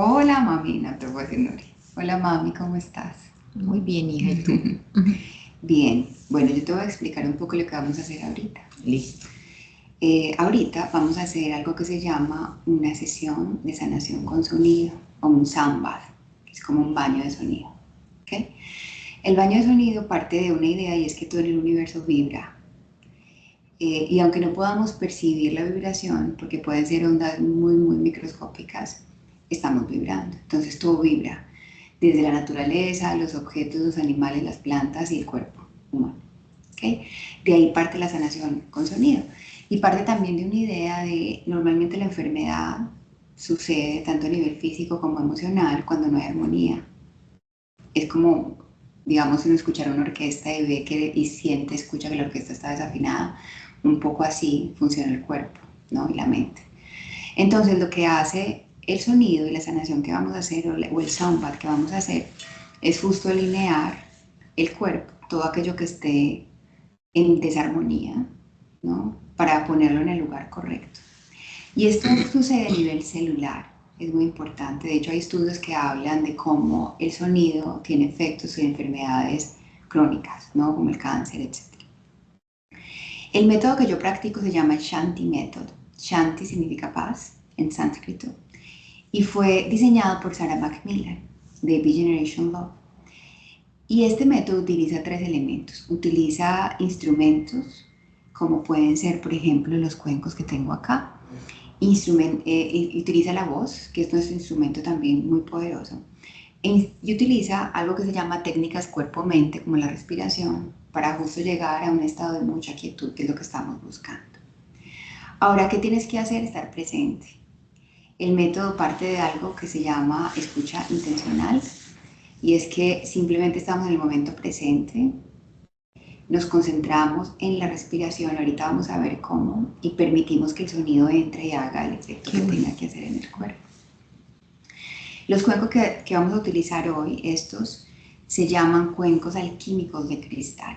Hola mami, no te voy a decir Nuri. Hola mami, ¿cómo estás? Muy bien, hija, ¿y tú? Bien, bueno, yo te voy a explicar un poco lo que vamos a hacer ahorita. Listo. Ahorita vamos a hacer algo que se llama una sesión de sanación con sonido o un sound bath, que es como un baño de sonido. ¿Ok? El baño de sonido parte de una idea y es que todo el universo vibra. Y aunque no podamos percibir la vibración, porque pueden ser ondas muy, muy microscópicas, estamos vibrando. Entonces todo vibra, desde la naturaleza, los objetos, los animales, las plantas y el cuerpo humano. ¿Okay? De ahí parte la sanación con sonido. Y parte también de una idea de, normalmente la enfermedad sucede tanto a nivel físico como emocional cuando no hay armonía. Es como, digamos, si uno escuchara una orquesta y ve que y siente, escucha que la orquesta está desafinada, un poco así funciona el cuerpo, ¿no? Y la mente. Entonces, lo que hace el sonido y la sanación que vamos a hacer o el sound bath que vamos a hacer es justo alinear el cuerpo, todo aquello que esté en desarmonía, ¿no? Para ponerlo en el lugar correcto. Y esto sucede a nivel celular, es muy importante. De hecho, hay estudios que hablan de cómo el sonido tiene efectos en enfermedades crónicas, ¿no? Como el cáncer, etc. El método que yo practico se llama Shanti Method. Shanti significa paz en sánscrito y fue diseñado por Sarah Macmillan de B-Generation Love. Y este método utiliza tres elementos. Utiliza instrumentos como pueden ser, por ejemplo, los cuencos que tengo acá. Utiliza la voz, que es nuestro instrumento también muy poderoso. Y utiliza algo que se llama técnicas cuerpo-mente, como la respiración, para justo llegar a un estado de mucha quietud, que es lo que estamos buscando. Ahora, ¿qué tienes que hacer? Estar presente. El método parte de algo que se llama escucha intencional, y es que simplemente estamos en el momento presente, nos concentramos en la respiración, ahorita vamos a ver cómo, y permitimos que el sonido entre y haga el efecto que tenga que hacer en el cuerpo. Los cuencos que vamos a utilizar hoy, estos se llaman cuencos alquímicos de cristal.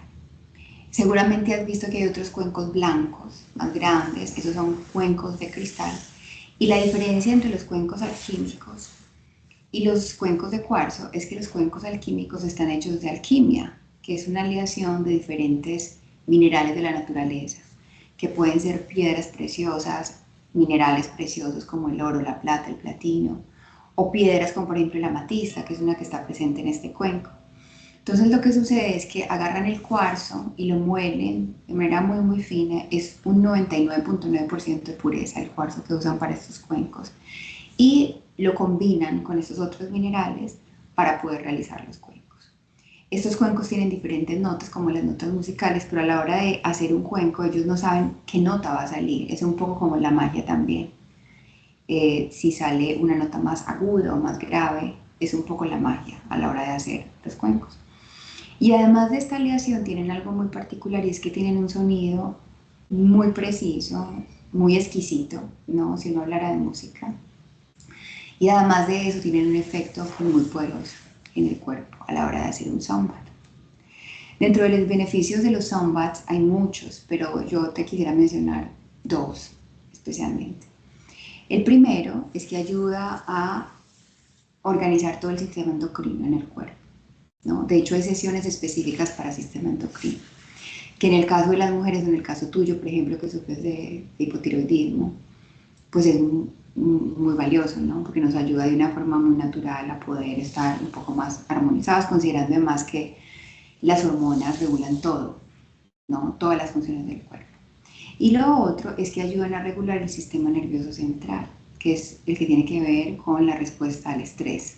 Seguramente has visto que hay otros cuencos blancos, más grandes, esos son cuencos de cristal. Y la diferencia entre los cuencos alquímicos y los cuencos de cuarzo es que los cuencos alquímicos están hechos de alquimia, que es una aleación de diferentes minerales de la naturaleza, que pueden ser piedras preciosas, minerales preciosos como el oro, la plata, el platino, o piedras como por ejemplo la amatista, que es una que está presente en este cuenco. Entonces lo que sucede es que agarran el cuarzo y lo muelen de manera muy muy fina, es un 99.9% de pureza el cuarzo que usan para estos cuencos, y lo combinan con estos otros minerales para poder realizar los cuencos. Estos cuencos tienen diferentes notas, como las notas musicales, pero a la hora de hacer un cuenco ellos no saben qué nota va a salir. Es un poco como la magia también. Si sale una nota más aguda o más grave, es un poco la magia a la hora de hacer los cuencos. Y además de esta aleación tienen algo muy particular y es que tienen un sonido muy preciso, muy exquisito, ¿no? Si uno hablara de música. Y además de eso tienen un efecto muy poderoso en el cuerpo a la hora de hacer un sound bath. Dentro de los beneficios de los sound baths hay muchos, pero yo te quisiera mencionar dos especialmente. El primero es que ayuda a organizar todo el sistema endocrino en el cuerpo, ¿no? De hecho, hay sesiones específicas para el sistema endocrino, que en el caso de las mujeres, en el caso tuyo, por ejemplo, que sufres de hipotiroidismo, pues es muy valioso, ¿no? Porque nos ayuda de una forma muy natural a poder estar un poco más armonizados, considerando además que las hormonas regulan todo, ¿no? Todas las funciones del cuerpo. Y lo otro es que ayudan a regular el sistema nervioso central, que es el que tiene que ver con la respuesta al estrés.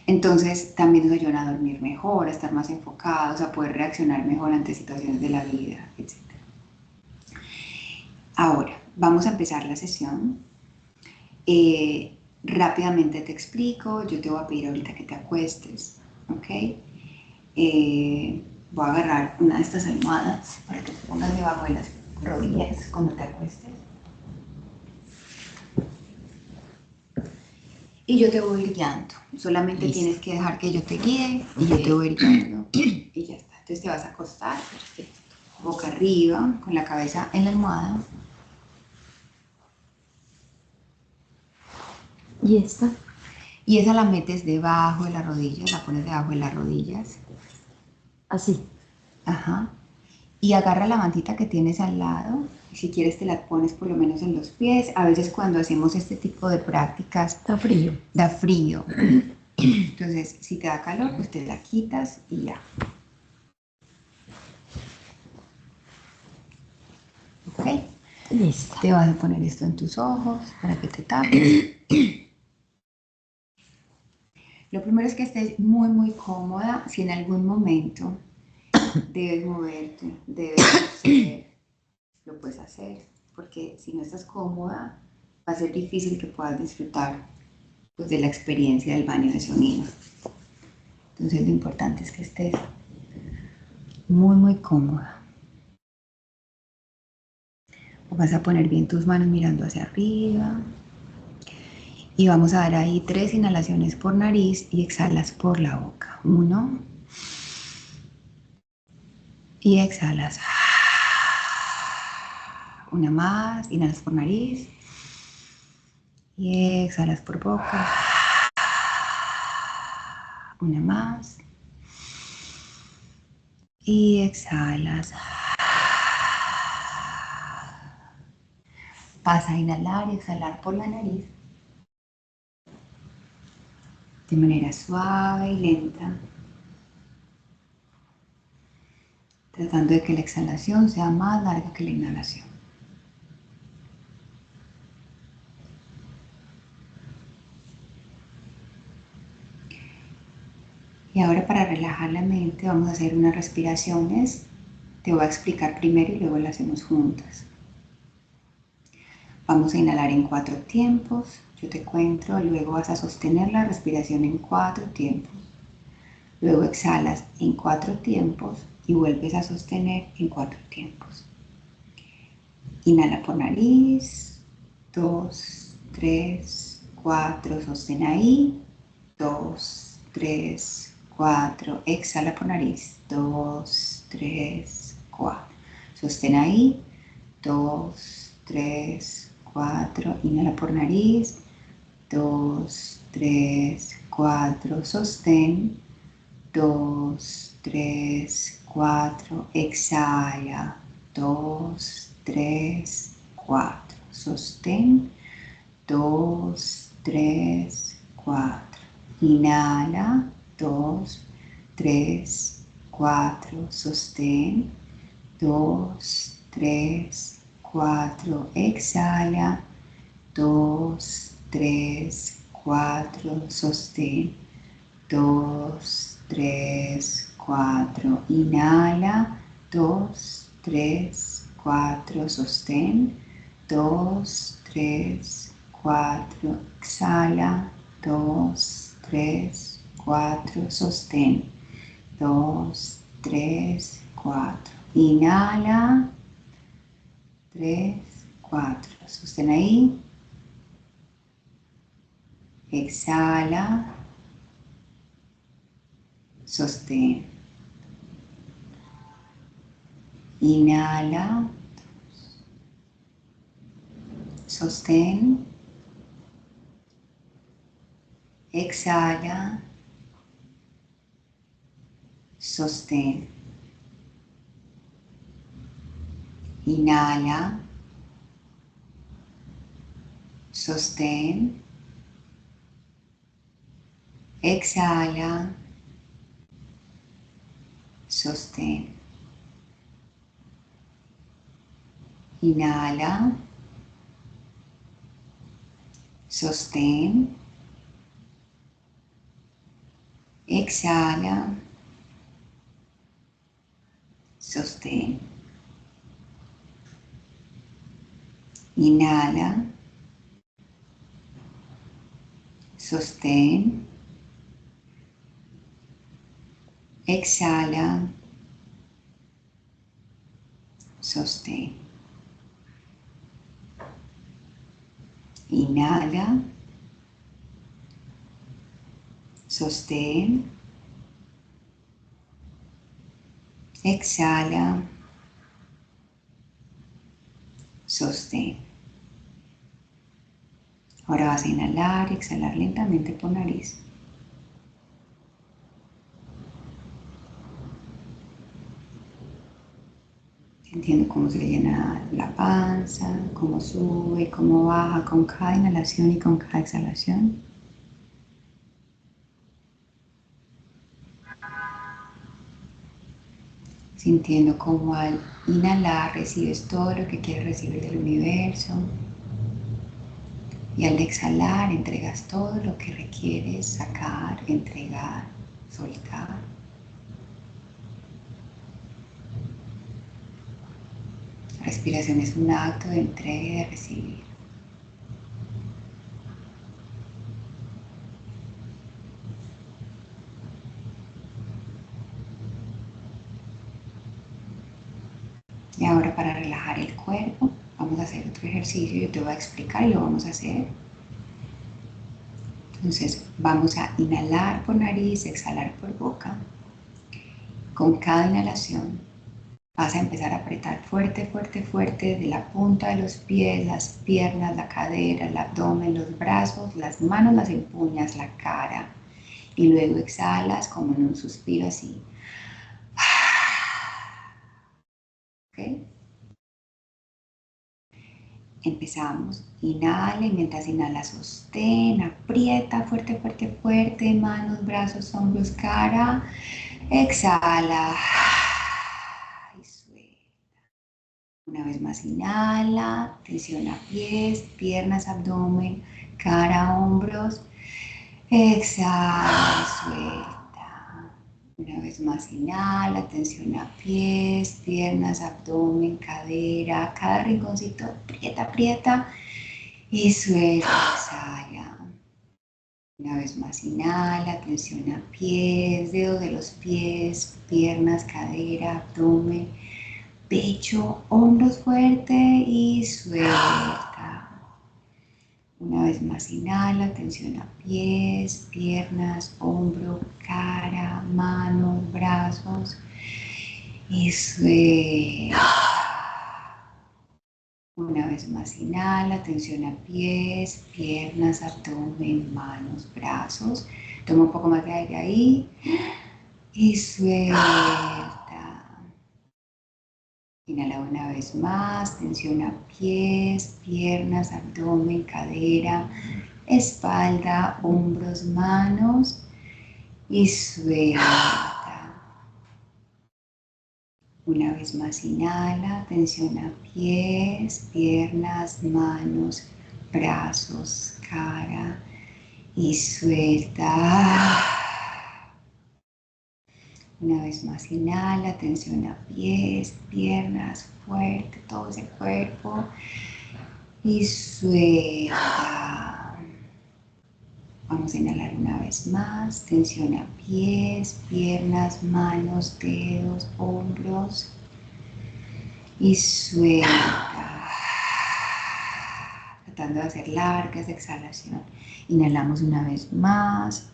Entonces también nos ayudan a dormir mejor, a estar más enfocados, a poder reaccionar mejor ante situaciones de la vida, etc. Ahora, vamos a empezar la sesión. Rápidamente te explico, yo te voy a pedir ahorita que te acuestes, ¿ok? Voy a agarrar una de estas almohadas para que te pongas debajo de las rodillas cuando te acuestes. Y yo te voy a ir guiando. Solamente Listo. tienes que dejar que yo te guíe y yo te Ok. voy a ir guiando. Y ya está. Entonces te vas a acostar, boca arriba, con la cabeza en la almohada. ¿Y esta? Y esa la metes debajo de las rodillas, la pones debajo de las rodillas. Así. Ajá. Y agarra la mantita que tienes al lado. Y si quieres te la pones por lo menos en los pies. A veces cuando hacemos este tipo de prácticas Está frío. da frío. Entonces, si te da calor, pues te la quitas y ya. ¿Ok? Listo. Te vas a poner esto en tus ojos para que te tapes. Lo primero es que estés muy, muy cómoda. Si en algún momento debes moverte, debes hacer, lo puedes hacer. Porque si no estás cómoda, va a ser difícil que puedas disfrutar pues, de la experiencia del baño de sonido. Entonces lo importante es que estés muy, muy cómoda. Vas a poner bien tus manos mirando hacia arriba. Y vamos a dar ahí 3 inhalaciones por nariz y exhalas por la boca. 1. Y exhalas. Una más. Inhalas por nariz. Y exhalas por boca. Una más. Y exhalas. Vas a inhalar y exhalar por la nariz. De manera suave y lenta. Tratando de que la exhalación sea más larga que la inhalación. Y ahora para relajar la mente vamos a hacer unas respiraciones. Te voy a explicar primero y luego las hacemos juntas. Vamos a inhalar en 4 tiempos. Yo te cuento, luego vas a sostener la respiración en 4 tiempos. Luego exhalas en 4 tiempos y vuelves a sostener en 4 tiempos. Inhala por nariz, 2, 3, 4, sostén ahí, 2, 3, 4, exhala por nariz, 2, 3, 4, sostén ahí, 2, 3, 4, inhala por nariz, 2, 3, 4, sostén, 2, 3, 4, exhala, 2, 3, 4, sostén, 2, 3, 4, inhala, 2, 3, 4, sostén, 2, 3, 4, exhala, 2, 3, 4, sostén, 2, 3, 4, inhala, 2, 3, 4, sostén, 2, 3, 4, exhala, 2, 3, 4, sostén, 2, 3, 4, inhala, 3, 4, sostén ahí, exhala, sostén. Inhala, sostén, exhala, sostén. Inhala, sostén, exhala, sostén. Inhala, sostén, exhala, sostén. Inhala, sostén, exhala, sostén. Inhala, sostén, exhala, sostén. Ahora vas a inhalar y exhalar lentamente por nariz. Sintiendo cómo se le llena la panza, cómo sube, cómo baja con cada inhalación y con cada exhalación. Sintiendo cómo al inhalar recibes todo lo que quieres recibir del universo y al exhalar entregas todo lo que requieres sacar, entregar, soltar. La respiración es un acto de entrega y de recibir. Y ahora para relajar el cuerpo, vamos a hacer otro ejercicio. Yo te voy a explicar y lo vamos a hacer. Entonces vamos a inhalar por nariz, exhalar por boca. Con cada inhalación vas a empezar a apretar fuerte, fuerte, fuerte de la punta de los pies, las piernas, la cadera, el abdomen, los brazos, las manos las empuñas, la cara. Y luego exhalas como en un suspiro así. ¿Ok? Empezamos. Inhala y mientras inhala sostén, aprieta fuerte, fuerte, fuerte, manos, brazos, hombros, cara. Exhala y suelta. Una vez más inhala, tensiona pies, piernas, abdomen, cara, hombros. Exhala y suelta. Una vez más inhala, tensiona pies, piernas, abdomen, cadera, cada rinconcito, aprieta, aprieta y suelta, exhala. Una vez más inhala, tensiona pies, dedos de los pies, piernas, cadera, abdomen, pecho, hombros fuerte y suelta. Una vez más inhala, tensiona pies, piernas, hombro, cara, manos, brazos y suelta. Una vez más inhala, tensiona pies, piernas, abdomen, manos, brazos. Toma un poco más de aire ahí y suelta. Inhala una vez más, tensiona pies, piernas, abdomen, cadera, espalda, hombros, manos y suelta. Una vez más inhala, tensiona pies, piernas, manos, brazos, cara y suelta. Una vez más inhala, tensiona pies, piernas, fuerte, todo ese cuerpo y suelta. Vamos a inhalar una vez más, tensiona pies, piernas, manos, dedos, hombros y suelta. Tratando de hacer largas exhalaciones. Inhalamos una vez más,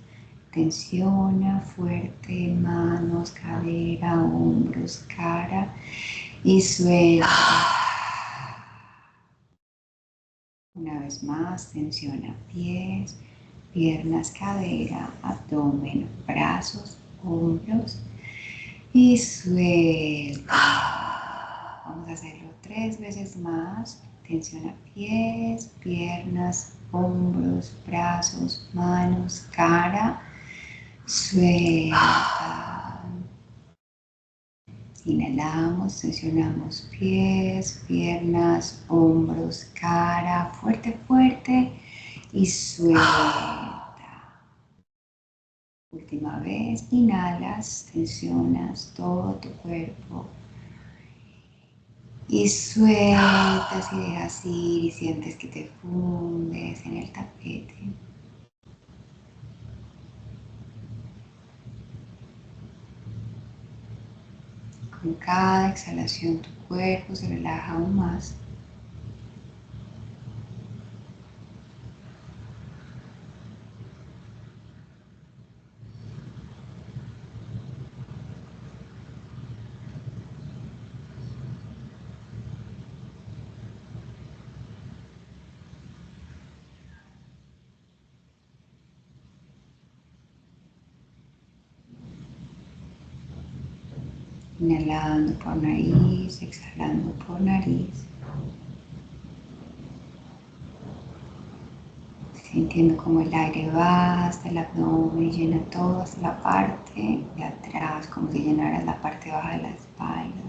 tensiona fuerte, manos, cadera, hombros, cara y suelta. Una vez más, tensiona pies, piernas, cadera, abdomen, brazos, hombros y suelta. Vamos a hacerlo 3 veces más. Tensiona pies, piernas, hombros, brazos, manos, cara. Suelta. Inhalamos, tensionamos pies, piernas, hombros, cara. Fuerte, fuerte. Y suelta. Última vez, inhalas, tensionas todo tu cuerpo y sueltas y dejas ir y sientes que te fundes en el tapete. Con cada exhalación tu cuerpo se relaja aún más. Inhalando por nariz, exhalando por nariz. Sintiendo como el aire va hasta el abdomen y llena toda la parte de atrás, como si llenara la parte baja de la espalda.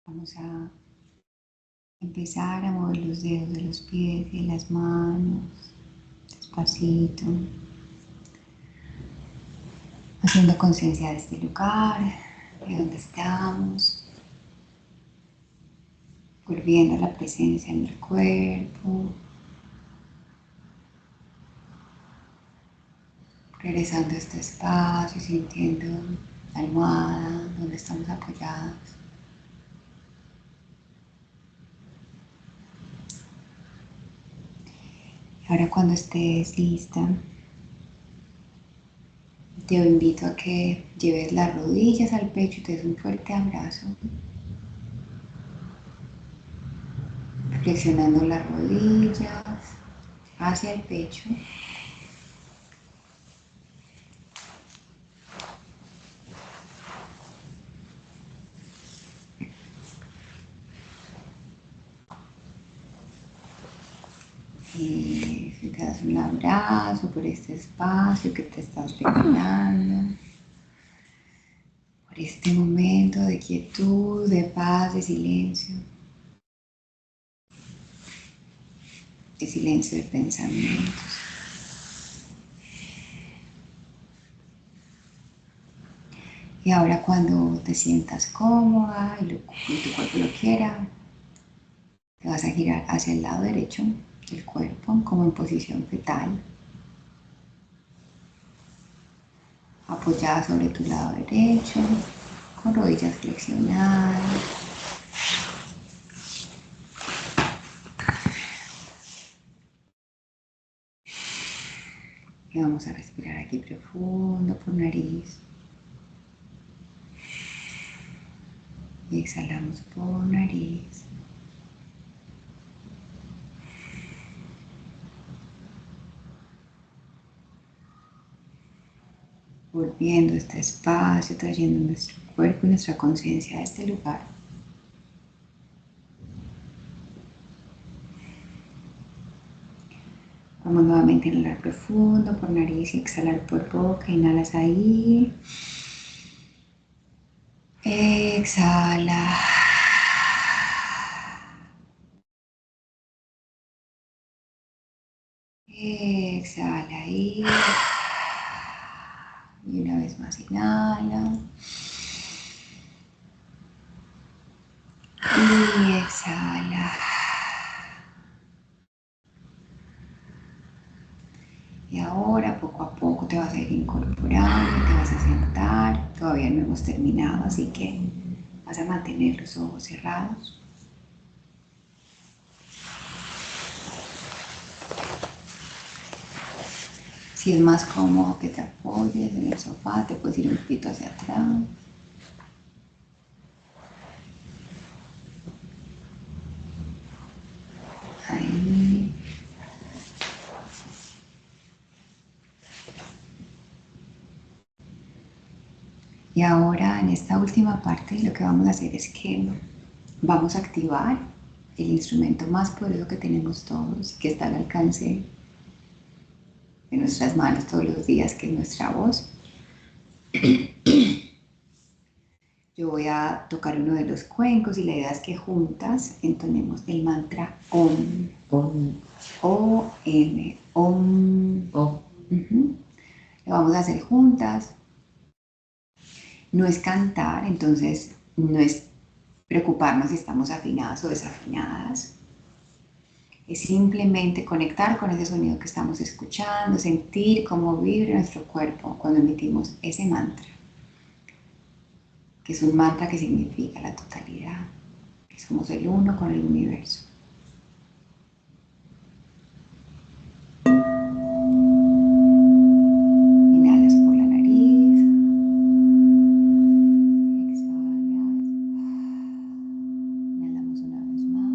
Vamos a empezar a mover los dedos de los pies y las manos, despacito, haciendo conciencia de este lugar, de donde estamos, volviendo a la presencia en el cuerpo, regresando a este espacio, sintiendo la almohada donde estamos apoyados. Ahora cuando estés lista, te invito a que lleves las rodillas al pecho y te des un fuerte abrazo, flexionando las rodillas hacia el pecho. Y te das un abrazo por este espacio que te estás regalando, por este momento de quietud, de paz, de silencio de pensamientos. Y ahora cuando te sientas cómoda y tu cuerpo lo quiera, te vas a girar hacia el lado derecho del cuerpo como en posición fetal, apoyada sobre tu lado derecho, con rodillas flexionadas. Y vamos a respirar aquí profundo por nariz. Y exhalamos por nariz. Volviendo a este espacio, trayendo nuestro cuerpo y nuestra conciencia a este lugar. Vamos nuevamente a inhalar profundo por nariz y exhalar por boca. Inhalas ahí. Exhala. Exhala ahí. Y una vez más inhala. Y exhala. Y ahora poco a poco te vas a ir incorporando, te vas a sentar. Todavía no hemos terminado, así que vas a mantener los ojos cerrados. Si es más cómodo que te apoyes en el sofá, te puedes ir un poquito hacia atrás. Ahí. Y ahora en esta última parte lo que vamos a hacer es que vamos a activar el instrumento más poderoso que tenemos todos, que está al alcance de nuestras manos todos los días, que es nuestra voz. Yo voy a tocar uno de los cuencos y la idea es que juntas entonemos el mantra OM. Om. O-M. OM. Om. Lo vamos a hacer juntas. No es cantar, entonces no es preocuparnos si estamos afinadas o desafinadas. Es simplemente conectar con ese sonido que estamos escuchando, sentir cómo vibra nuestro cuerpo cuando emitimos ese mantra, que es un mantra que significa la totalidad, que somos el uno con el universo. Inhalas por la nariz, exhalas, inhalamos una vez más.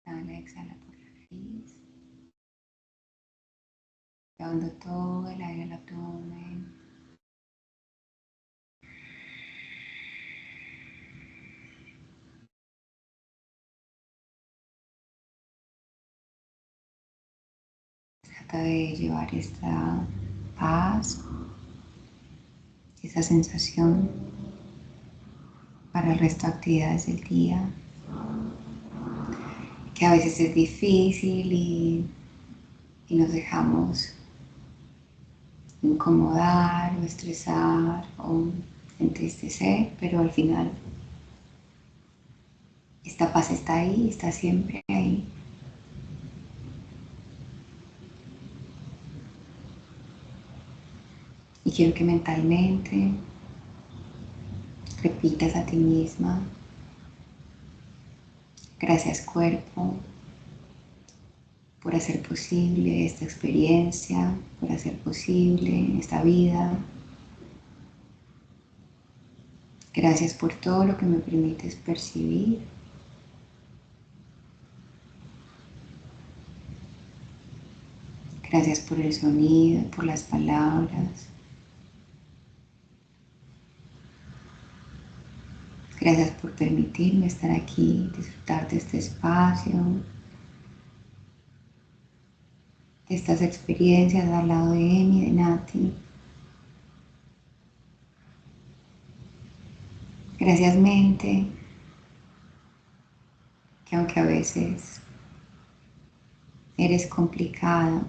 Inhala, exhala por la nariz, llevando todo el aire al abdomen. Trata de llevar esta paz, esa sensación para el resto de actividades del día, que a veces es difícil y nos dejamos incomodar o estresar o entristecer, pero al final esta paz está ahí, está siempre ahí. Y quiero que mentalmente repitas a ti misma: gracias cuerpo por hacer posible esta experiencia, por hacer posible esta vida. Gracias por todo lo que me permites percibir. Gracias por el sonido, por las palabras. Gracias por permitirme estar aquí, disfrutar de este espacio, de estas experiencias al lado de Emi, de Nati. Gracias mente, que aunque a veces eres complicada,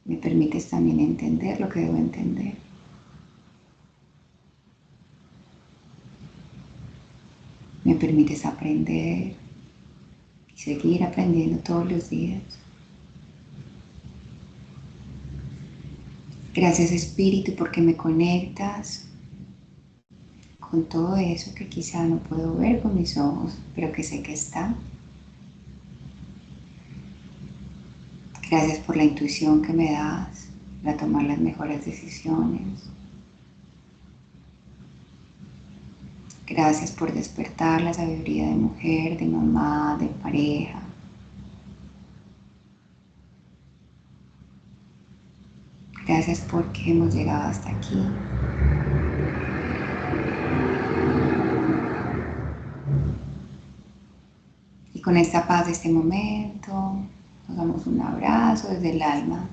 me permites también entender lo que debo entender. Me permites aprender y seguir aprendiendo todos los días. Gracias Espíritu porque me conectas con todo eso que quizá no puedo ver con mis ojos, pero que sé que está. Gracias por la intuición que me das para tomar las mejores decisiones. Gracias por despertar la sabiduría de mujer, de mamá, de pareja. Gracias porque hemos llegado hasta aquí. Y con esta paz de este momento, nos damos un abrazo desde el alma.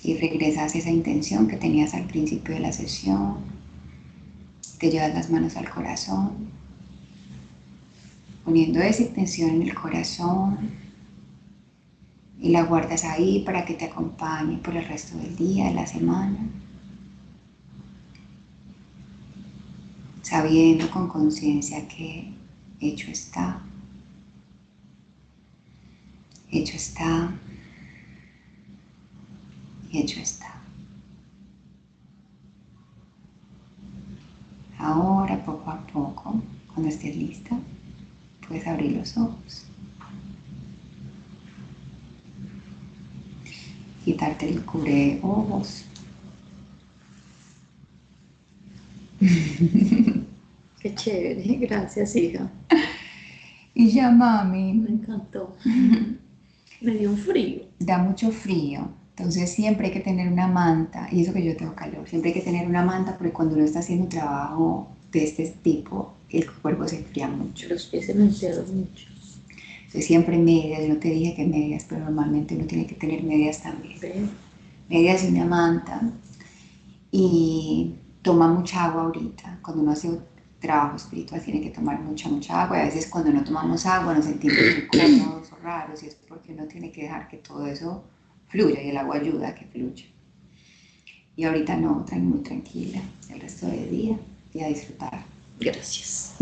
Y regresas a esa intención que tenías al principio de la sesión. Te llevas las manos al corazón, poniendo esa intención en el corazón y la guardas ahí para que te acompañe por el resto del día, de la semana, sabiendo con conciencia que hecho está, hecho está y hecho está. Ahora, poco a poco, cuando estés lista, puedes abrir los ojos. Quitarte el cubreojos. Qué chévere, gracias, hija. Y ya, mami. Me encantó. Me dio un frío. Da mucho frío, entonces siempre hay que tener una manta, y eso que yo tengo calor, siempre hay que tener una manta porque cuando uno está haciendo un trabajo de este tipo, el cuerpo se enfría mucho. Los pies se me enfriaron mucho. Entonces siempre medias, yo no te dije que medias, pero normalmente uno tiene que tener medias también. ¿Ves? Medias y una manta, y toma mucha agua ahorita, cuando uno hace trabajo espiritual tiene que tomar mucha agua y a veces cuando no tomamos agua nos sentimos incómodos o raros y es porque uno tiene que dejar que todo eso fluya y el agua ayuda a que fluya. Y ahorita no, muy tranquila el resto del día y a disfrutar. Gracias.